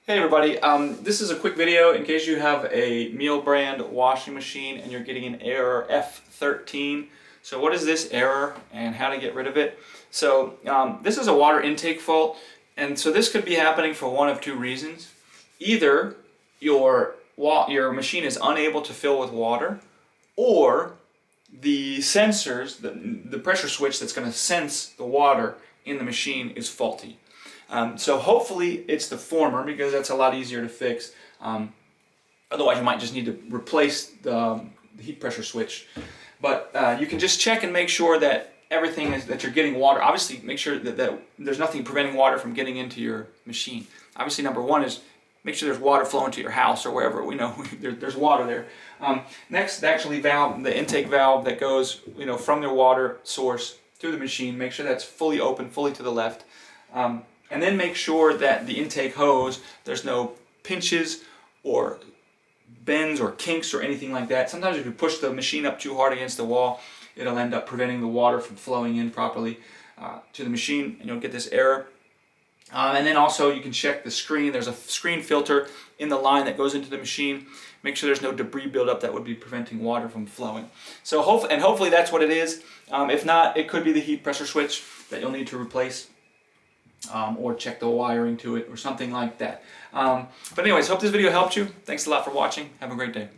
Hey everybody, this is a quick video in case you have a Miele brand washing machine and you're getting an error F13. So what is this error and how to get rid of it? So this is a water intake fault, and so this could be happening for one of two reasons. Either your machine is unable to fill with water, or the sensors, the pressure switch that's going to sense the water in the machine is faulty. So hopefully it's the former, because that's a lot easier to fix. Otherwise you might just need to replace the heat pressure switch. But you can just check and make sure that everything is, that you're getting water. Obviously make sure that there's nothing preventing water from getting into your machine. Obviously number one is make sure there's water flowing to your house or wherever we know there's water there. Next, the intake valve that goes from the water source to the machine, make sure that's fully open, fully to the left. And then make sure that the intake hose, there's no pinches or bends or kinks or anything like that. Sometimes if you push the machine up too hard against the wall, it'll end up preventing the water from flowing in properly to the machine, and you'll get this error. And then also you can check the screen. There's a screen filter in the line that goes into the machine. Make sure there's no debris buildup that would be preventing water from flowing. So hopefully that's what it is. If not, it could be the heat pressure switch that you'll need to replace. Or check the wiring to it or something like that. But anyways, hope this video helped you. Thanks a lot for watching. Have a great day.